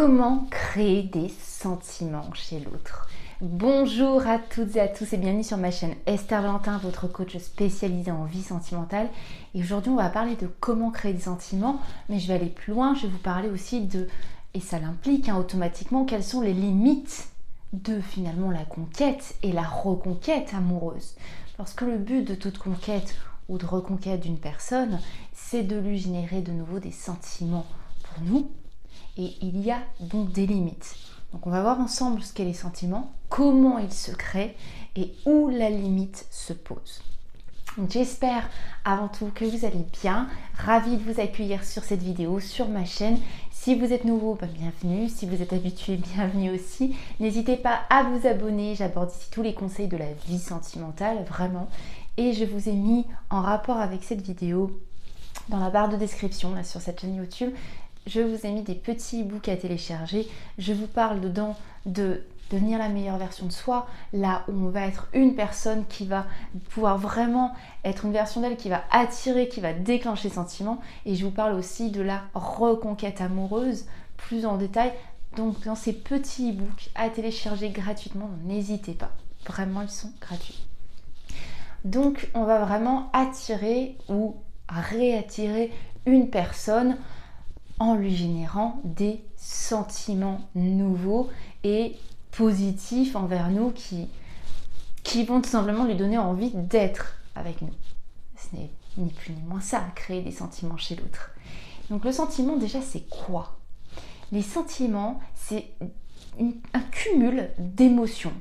Comment créer des sentiments chez l'autre? Bonjour à toutes et à tous et bienvenue sur ma chaîne Esther Valentin, votre coach spécialisé en vie sentimentale. Et aujourd'hui, on va parler de comment créer des sentiments, mais je vais aller plus loin, je vais vous parler aussi de, et ça l'implique automatiquement, quelles sont les limites de finalement la conquête et la reconquête amoureuse. Parce que le but de toute conquête ou de reconquête d'une personne, c'est de lui générer de nouveau des sentiments pour nous. Et il y a donc des limites. Donc on va voir ensemble ce qu'est les sentiments, comment ils se créent et où la limite se pose. Donc j'espère avant tout que vous allez bien. Ravie de vous accueillir sur cette vidéo, sur ma chaîne. Si vous êtes nouveau, bienvenue. Si vous êtes habitué, bienvenue aussi. N'hésitez pas à vous abonner. J'aborde ici tous les conseils de la vie sentimentale, vraiment. Et je vous ai mis en rapport avec cette vidéo dans la barre de description là, sur cette chaîne YouTube. Je vous ai mis des petits e-books à télécharger. Je vous parle dedans de devenir la meilleure version de soi, là où on va être une personne qui va pouvoir vraiment être une version d'elle qui va attirer, qui va déclencher sentiments. Et je vous parle aussi de la reconquête amoureuse, plus en détail. Donc dans ces petits e-books à télécharger gratuitement, n'hésitez pas. Vraiment, ils sont gratuits. Donc on va vraiment attirer ou réattirer une personne en lui générant des sentiments nouveaux et positifs envers nous qui vont tout simplement lui donner envie d'être avec nous. Ce n'est ni plus ni moins ça, créer des sentiments chez l'autre. Donc le sentiment déjà c'est quoi? Les sentiments c'est un cumul d'émotions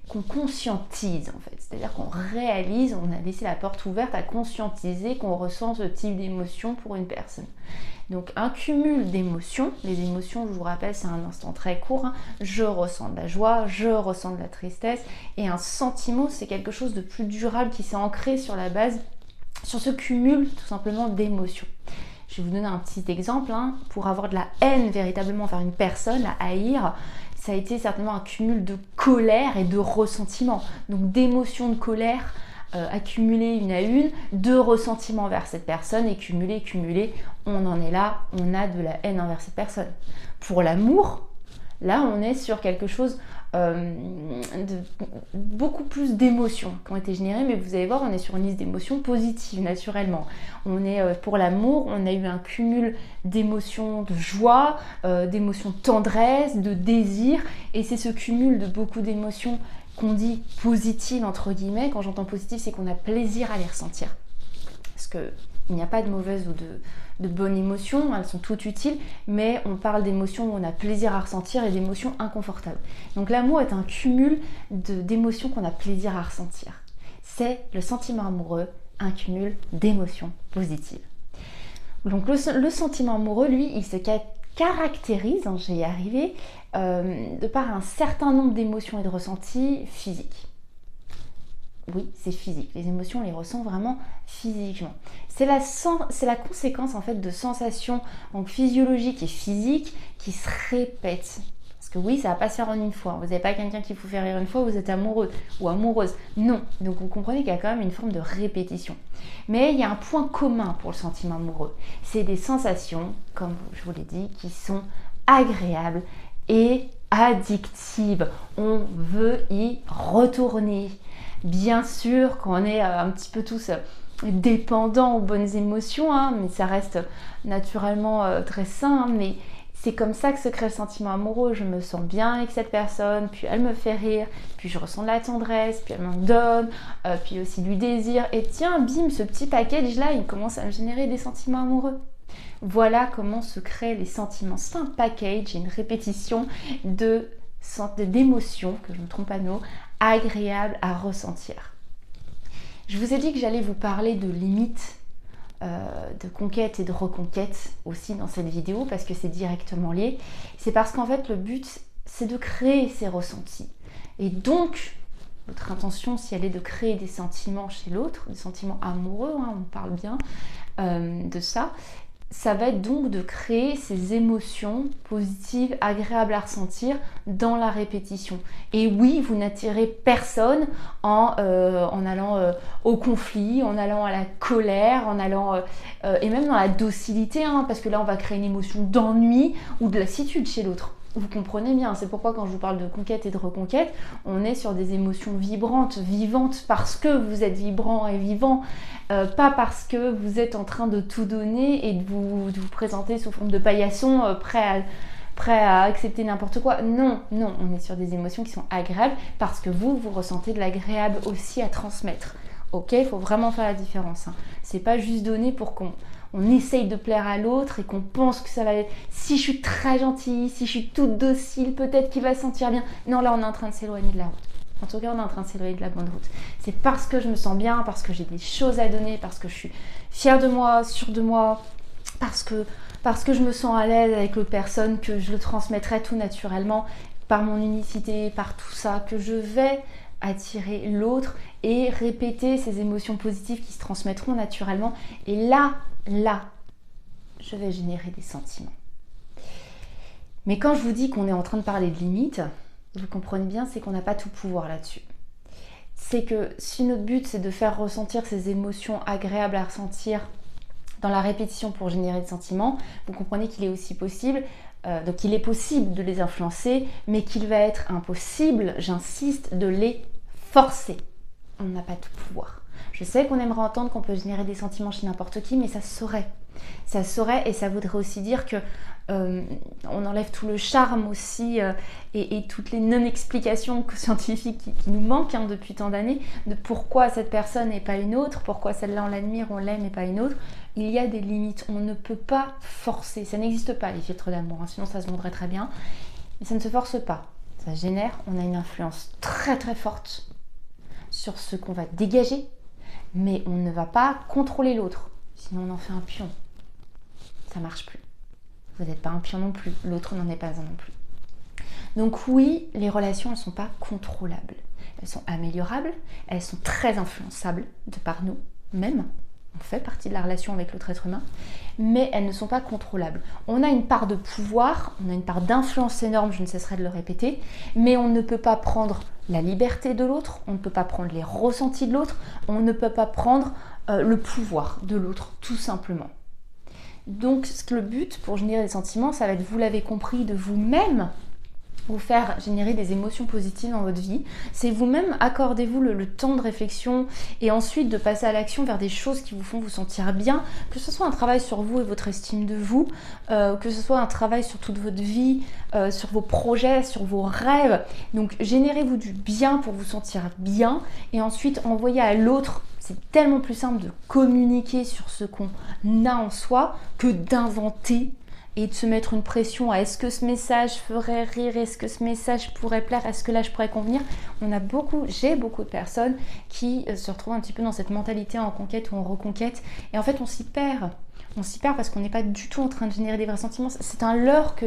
qu'on conscientise en fait, c'est-à-dire qu'on réalise, on a laissé la porte ouverte à conscientiser qu'on ressent ce type d'émotion pour une personne. Donc un cumul d'émotions, les émotions je vous rappelle c'est un instant très court, je ressens de la joie, je ressens de la tristesse et un sentiment c'est quelque chose de plus durable qui s'est ancré sur la base, sur ce cumul tout simplement d'émotions. Je vais vous donner un petit exemple, pour avoir de la haine véritablement envers une personne, la haïr, ça a été certainement un cumul de colère et de ressentiment. Donc d'émotions de colère accumulées une à une, de ressentiment envers cette personne et cumulé, on en est là, on a de la haine envers cette personne. Pour l'amour, là on est sur quelque chose de beaucoup plus d'émotions qui ont été générées, mais vous allez voir on est sur une liste d'émotions positives naturellement. On est pour l'amour, on a eu un cumul d'émotions de joie, d'émotions de tendresse, de désir, et c'est ce cumul de beaucoup d'émotions qu'on dit positives entre guillemets. Quand j'entends positive, c'est qu'on a plaisir à les ressentir, parce que il n'y a pas de mauvaise ou de bonnes émotions, elles sont toutes utiles, mais on parle d'émotions où on a plaisir à ressentir et d'émotions inconfortables. Donc l'amour est un cumul d'émotions qu'on a plaisir à ressentir. C'est le sentiment amoureux, un cumul d'émotions positives. Donc le sentiment amoureux, lui, il se caractérise, je vais y arriver, de par un certain nombre d'émotions et de ressentis physiques. Oui, c'est physique. Les émotions, on les ressent vraiment physiquement. C'est la conséquence en fait de sensations donc, physiologiques et physiques qui se répètent. Parce que oui, ça va pas se faire en une fois. Vous n'avez pas quelqu'un qui vous fait rire une fois, vous êtes amoureux ou amoureuse. Non. Donc vous comprenez qu'il y a quand même une forme de répétition. Mais il y a un point commun pour le sentiment amoureux. C'est des sensations, comme je vous l'ai dit, qui sont agréables et addictives. On veut y retourner. Bien sûr qu'on est un petit peu tous dépendants aux bonnes émotions, mais ça reste naturellement très sain, mais c'est comme ça que se crée le sentiment amoureux. Je me sens bien avec cette personne, puis elle me fait rire, puis je ressens de la tendresse, puis elle m'en donne, puis aussi du désir, et tiens, bim, ce petit package là, il commence à me générer des sentiments amoureux. Voilà comment se créent les sentiments. C'est un package, une répétition d'émotions, que je ne me trompe pas de mot, agréables à ressentir. Je vous ai dit que j'allais vous parler de limites, de conquête et de reconquête aussi dans cette vidéo parce que c'est directement lié. C'est parce qu'en fait le but c'est de créer ces ressentis. Et donc votre intention si elle est de créer des sentiments chez l'autre, des sentiments amoureux, on parle bien de ça, ça va être donc de créer ces émotions positives, agréables à ressentir dans la répétition. Et oui, vous n'attirez personne en allant au conflit, en allant à la colère, en allant et même dans la docilité, hein, parce que là on va créer une émotion d'ennui ou de lassitude chez l'autre. Vous comprenez bien, c'est pourquoi quand je vous parle de conquête et de reconquête, on est sur des émotions vibrantes, vivantes, parce que vous êtes vibrant et vivant, pas parce que vous êtes en train de tout donner et de vous présenter sous forme de paillasson, prêt à accepter n'importe quoi. Non, non, on est sur des émotions qui sont agréables parce que vous ressentez de l'agréable aussi à transmettre. Ok, il faut vraiment faire la différence. Hein. C'est pas juste donner pour qu'on essaye de plaire à l'autre et qu'on pense que ça va être... Si je suis très gentille, si je suis toute docile, peut-être qu'il va se sentir bien. Non, là, on est en train de s'éloigner de la route. En tout cas, on est en train de s'éloigner de la bonne route. C'est parce que je me sens bien, parce que j'ai des choses à donner, parce que je suis fière de moi, sûre de moi, parce que je me sens à l'aise avec l'autre personne, que je le transmettrai tout naturellement par mon unicité, par tout ça, que je vais attirer l'autre et répéter ces émotions positives qui se transmettront naturellement. Et là, je vais générer des sentiments. Mais quand je vous dis qu'on est en train de parler de limites, vous comprenez bien, c'est qu'on n'a pas tout pouvoir là-dessus. C'est que si notre but c'est de faire ressentir ces émotions agréables à ressentir dans la répétition pour générer des sentiments, vous comprenez qu'il est aussi possible, donc il est possible de les influencer, mais qu'il va être impossible, j'insiste, de les forcer. On n'a pas tout pouvoir. Je sais qu'on aimerait entendre qu'on peut générer des sentiments chez n'importe qui, mais ça se saurait. Ça se saurait et ça voudrait aussi dire que on enlève tout le charme aussi et toutes les non-explications scientifiques qui nous manquent hein, depuis tant d'années de pourquoi cette personne et pas une autre, pourquoi celle-là on l'admire, on l'aime et pas une autre. Il y a des limites, on ne peut pas forcer, ça n'existe pas les filtres d'amour, hein, sinon ça se vendrait très bien, mais ça ne se force pas, ça génère, on a une influence très très forte sur ce qu'on va dégager, mais on ne va pas contrôler l'autre, sinon on en fait un pion, ça marche plus. Vous n'êtes pas un pion non plus, l'autre n'en est pas un non plus. Donc oui, les relations, elles ne sont pas contrôlables. Elles sont améliorables, elles sont très influençables de par nous, même. On fait partie de la relation avec l'autre être humain, mais elles ne sont pas contrôlables. On a une part de pouvoir, on a une part d'influence énorme, je ne cesserai de le répéter, mais on ne peut pas prendre la liberté de l'autre, on ne peut pas prendre les ressentis de l'autre, on ne peut pas prendre le pouvoir de l'autre, tout simplement. Donc le but pour générer des sentiments, ça va être, vous l'avez compris, de vous-même vous faire générer des émotions positives dans votre vie. C'est vous-même, accordez-vous le temps de réflexion et ensuite de passer à l'action vers des choses qui vous font vous sentir bien, que ce soit un travail sur vous et votre estime de vous, que ce soit un travail sur toute votre vie, sur vos projets, sur vos rêves. Donc générez-vous du bien pour vous sentir bien et ensuite envoyez à l'autre. C'est tellement plus simple de communiquer sur ce qu'on a en soi que d'inventer et de se mettre une pression à est-ce que ce message ferait rire, est-ce que ce message pourrait plaire, est-ce que là je pourrais convenir. J'ai beaucoup de personnes qui se retrouvent un petit peu dans cette mentalité en conquête ou en reconquête et en fait on s'y perd. On s'y perd parce qu'on n'est pas du tout en train de générer des vrais sentiments. C'est un leurre que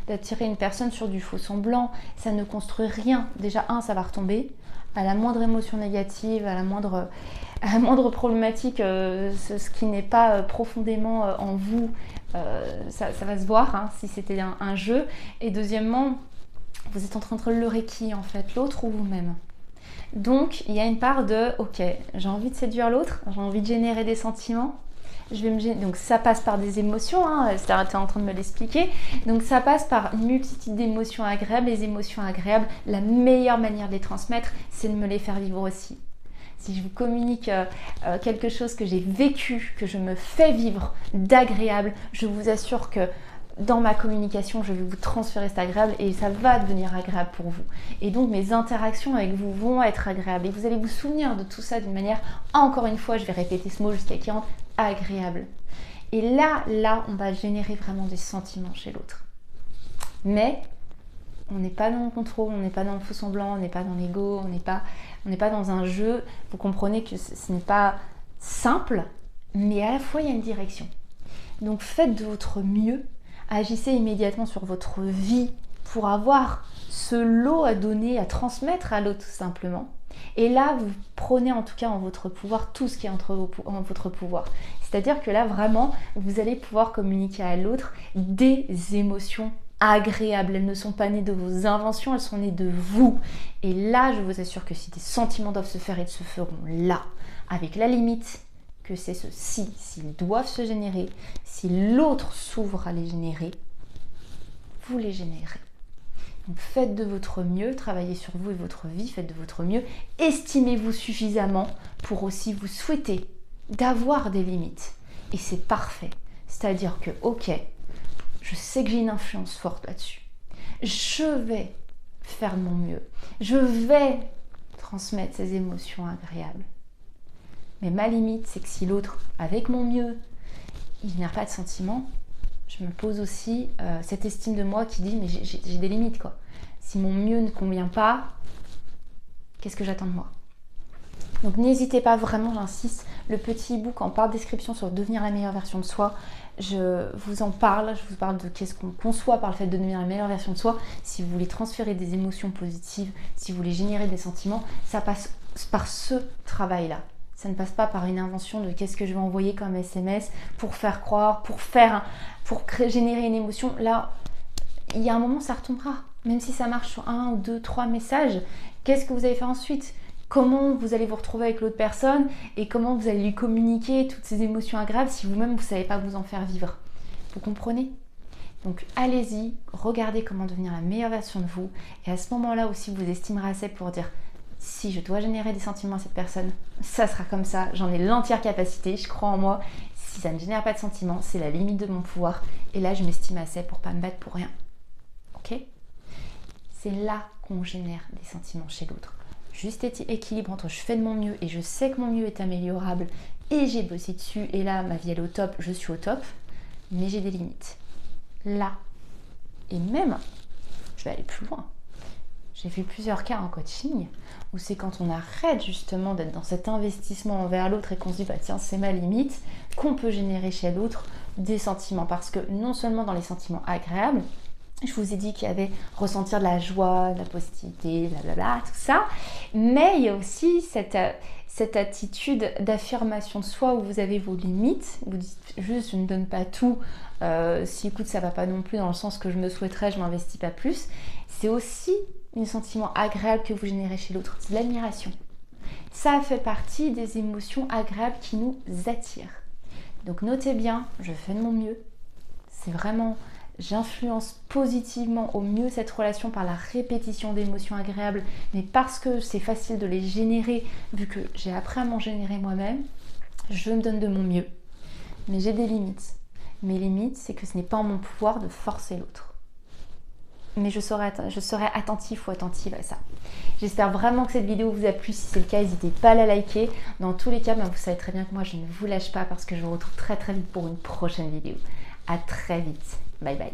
d'attirer une personne sur du faux semblant. Ça ne construit rien. Déjà, ça va retomber. À la moindre émotion négative, à la moindre problématique, ce qui n'est pas profondément en vous, ça va se voir hein, si c'était un jeu. Et deuxièmement, vous êtes en train de leurrer qui en fait, l'autre ou vous-même. Donc il y a une part de ok, j'ai envie de séduire l'autre, j'ai envie de générer des sentiments. Donc ça passe par des émotions, hein, tu es en train de me l'expliquer. Donc ça passe par une multitude d'émotions agréables. Les émotions agréables, la meilleure manière de les transmettre, c'est de me les faire vivre aussi. Si je vous communique quelque chose que j'ai vécu, que je me fais vivre d'agréable, je vous assure que dans ma communication, je vais vous transférer cet agréable et ça va devenir agréable pour vous. Et donc mes interactions avec vous vont être agréables et vous allez vous souvenir de tout ça d'une manière, encore une fois, je vais répéter ce mot jusqu'à 40, agréable. Et là, on va générer vraiment des sentiments chez l'autre. Mais on n'est pas dans le contrôle, on n'est pas dans le faux semblant, on n'est pas dans l'ego, on n'est pas dans un jeu. Vous comprenez que ce n'est pas simple, mais à la fois il y a une direction. Donc faites de votre mieux. Agissez immédiatement sur votre vie pour avoir ce lot à donner, à transmettre à l'autre tout simplement. Et là, vous prenez en tout cas en votre pouvoir tout ce qui est en votre pouvoir. C'est-à-dire que là, vraiment, vous allez pouvoir communiquer à l'autre des émotions agréables. Elles ne sont pas nées de vos inventions, elles sont nées de vous. Et là, je vous assure que si des sentiments doivent se faire, ils se feront là, avec la limite que c'est ceci, s'ils doivent se générer, si l'autre s'ouvre à les générer, vous les générez. Donc faites de votre mieux, travaillez sur vous et votre vie, faites de votre mieux, estimez-vous suffisamment pour aussi vous souhaiter d'avoir des limites. Et c'est parfait. C'est-à-dire que, ok, je sais que j'ai une influence forte là-dessus. Je vais faire de mon mieux. Je vais transmettre ces émotions agréables. Mais ma limite, c'est que si l'autre, avec mon mieux, il n'a pas de sentiments, je me pose aussi cette estime de moi qui dit mais j'ai des limites quoi. Si mon mieux ne convient pas, qu'est-ce que j'attends de moi? Donc n'hésitez pas vraiment, j'insiste, le petit e-book en barre de description sur devenir la meilleure version de soi, je vous parle de qu'est-ce qu'on conçoit par le fait de devenir la meilleure version de soi. Si vous voulez transférer des émotions positives, si vous voulez générer des sentiments, ça passe par ce travail-là. Ça ne passe pas par une invention de qu'est-ce que je vais envoyer comme SMS pour faire croire, pour générer une émotion. Là, il y a un moment, ça retombera. Même si ça marche sur 1 ou 2, 3 messages, qu'est-ce que vous allez faire ensuite? Comment vous allez vous retrouver avec l'autre personne et comment vous allez lui communiquer toutes ces émotions agréables si vous-même vous ne savez pas vous en faire vivre? Vous comprenez? Donc allez-y, regardez comment devenir la meilleure version de vous et à ce moment-là aussi vous estimerez assez pour dire si je dois générer des sentiments à cette personne, ça sera comme ça, j'en ai l'entière capacité, je crois en moi. Si ça ne génère pas de sentiments, c'est la limite de mon pouvoir et là je m'estime assez pour pas me battre pour rien. Ok? C'est là qu'on génère des sentiments chez l'autre. Juste équilibre entre je fais de mon mieux et je sais que mon mieux est améliorable et j'ai bossé dessus et là ma vie elle est au top, je suis au top, mais j'ai des limites. Là. Et même, je vais aller plus loin. J'ai vu plusieurs cas en coaching où c'est quand on arrête justement d'être dans cet investissement envers l'autre et qu'on se dit bah tiens c'est ma limite, qu'on peut générer chez l'autre des sentiments. Parce que non seulement dans les sentiments agréables, je vous ai dit qu'il y avait ressentir de la joie, de la positivité, blablabla, tout ça. Mais il y a aussi cette attitude d'affirmation de soi où vous avez vos limites. Vous dites juste je ne donne pas tout. Si écoute ça va pas non plus dans le sens que je me souhaiterais, je m'investis pas plus. C'est aussi un sentiment agréable que vous générez chez l'autre. C'est de l'admiration. Ça fait partie des émotions agréables qui nous attirent. Donc notez bien, je fais de mon mieux. C'est vraiment... J'influence positivement au mieux cette relation par la répétition d'émotions agréables, mais parce que c'est facile de les générer, vu que j'ai appris à m'en générer moi-même, je me donne de mon mieux. Mais j'ai des limites. Mes limites, c'est que ce n'est pas en mon pouvoir de forcer l'autre. Mais je serai attentif ou attentive à ça. J'espère vraiment que cette vidéo vous a plu. Si c'est le cas, n'hésitez pas à la liker. Dans tous les cas, vous savez très bien que moi, je ne vous lâche pas parce que je vous retrouve très très vite pour une prochaine vidéo. À très vite. Bye bye.